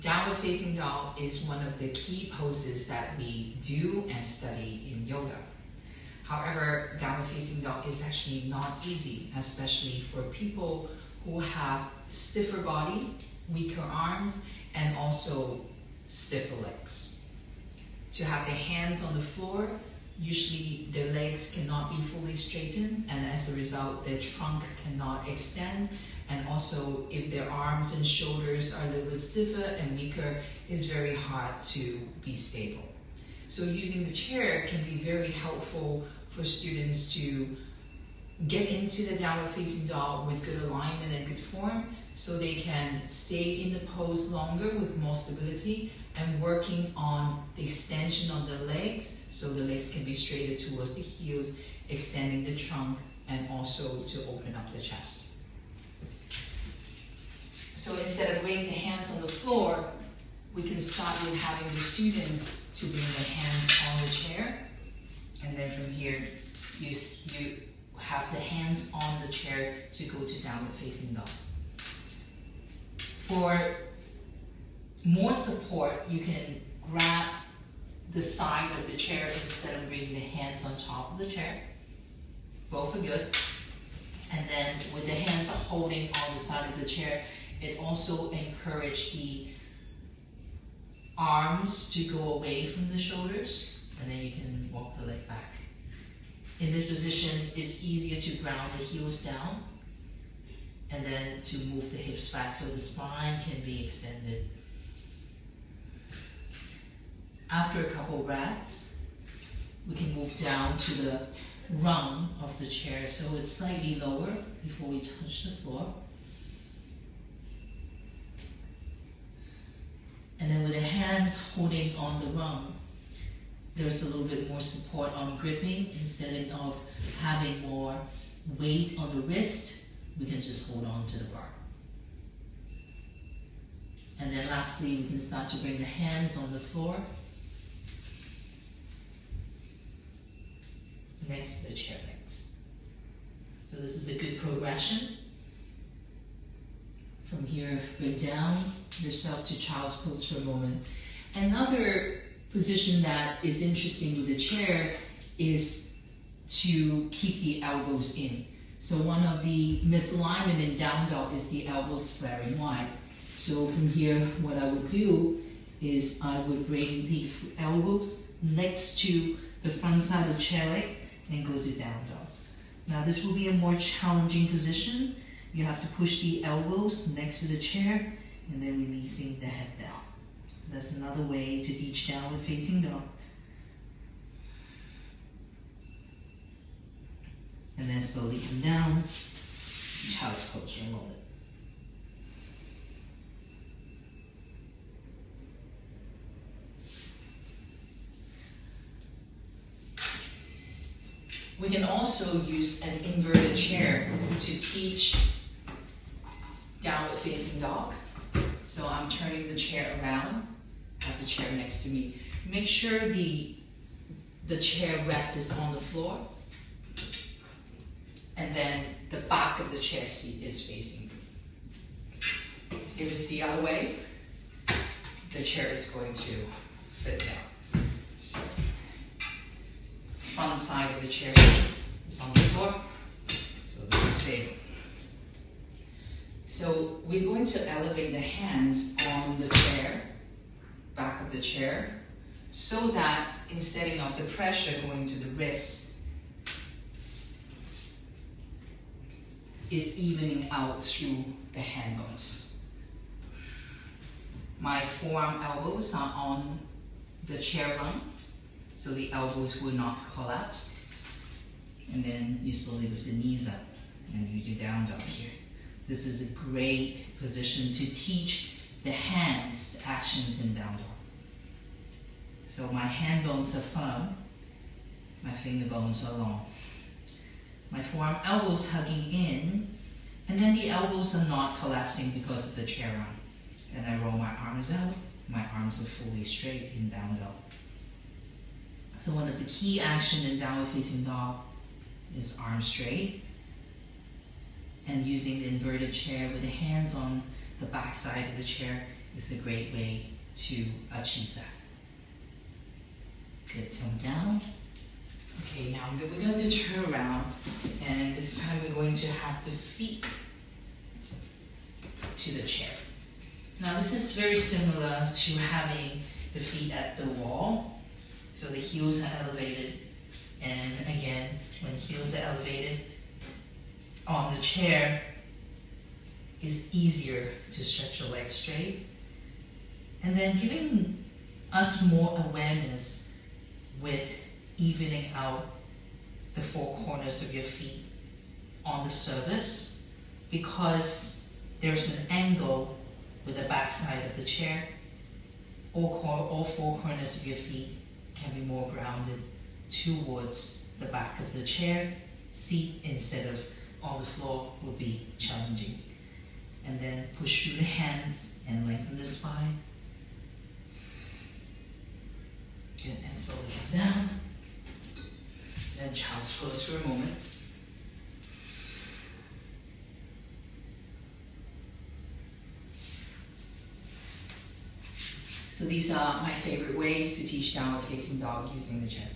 Downward facing dog is one of the key poses that we do and study in yoga. However, downward facing dog is actually not easy, especially for people who have stiffer body, weaker arms, and also stiffer legs. To have the hands on the floor, usually the legs cannot be fully straightened, and as a result, their trunk cannot extend. And also, if their arms and shoulders are a little bit stiffer and weaker, it's very hard to be stable. So using the chair can be very helpful for students to get into the downward facing dog with good alignment and good form, so they can stay in the pose longer with more stability, and working on the extension of the legs, so the legs can be straighter towards the heels, extending the trunk, and also to open up the chest. So instead of bringing the hands on the floor, we can start with having the students to bring their hands on the chair, and then from here, you have the hands on the chair to go to downward facing dog. For more support, you can grab the side of the chair instead of bringing the hands on top of the chair. Both are good. And then with the hands holding on the side of the chair, it also encourages the arms to go away from the shoulders, and then you can walk the leg back. In this position, it's easier to ground the heels down, and then to move the hips back so the spine can be extended. After a couple breaths, we can move down to the rung of the chair, so it's slightly lower before we touch the floor. And then with the hands holding on the rung, there's a little bit more support on gripping. Instead of having more weight on the wrist, we can just hold on to the bar. And then lastly, we can start to bring the hands on the floor next to the chair legs. So this is a good progression. From here, bring down yourself to child's pose for a moment. Another position that is interesting with the chair is to keep the elbows in. So one of the misalignment in down dog is the elbows flaring wide. So from here, what I would do is I would bring the elbows next to the front side of the chair legs and go to down dog. Now this will be a more challenging position. You have to push the elbows next to the chair and then releasing the head down. So that's another way to teach downward facing dog. And then slowly come down, child's pose for a moment. We can also use an inverted chair to teach downward facing dog. So I'm turning the chair around, have the chair next to me. Make sure the chair rests on the floor, and then the back of the chair seat is facing me. If it's the other way, the chair is going to fit down. So front side of the chair is on the floor, so this is stable. So we're going to elevate the hands on the chair, back of the chair, so that instead of the pressure going to the wrists, is evening out through the hand bones. My forearm elbows are on the chair rung, so the elbows will not collapse. And then you slowly lift the knees up, and you do down dog here. This is a great position to teach the hands the actions in down dog. So my hand bones are firm, my finger bones are long. My forearm elbows hugging in, and then the elbows are not collapsing because of the chair rung. And I roll my arms out, my arms are fully straight in down dog. So one of the key actions in downward facing dog is arms straight, and using the inverted chair with the hands on the back side of the chair is a great way to achieve that. Good, come down. Okay, now we're going to turn around, and this time we're going to have the feet to the chair. Now this is very similar to having the feet at the wall. So the heels are elevated, and again, when heels are elevated on the chair, it's easier to stretch your legs straight. And then giving us more awareness with evening out the four corners of your feet on the surface, because there's an angle with the back side of the chair. All four corners of your feet can be more grounded towards the back of the chair seat instead of on the floor would be challenging. And then push through the hands and lengthen the spine. Good, and slowly come down. Then child's pose for a moment. So these are my favorite ways to teach downward facing dog using the chair.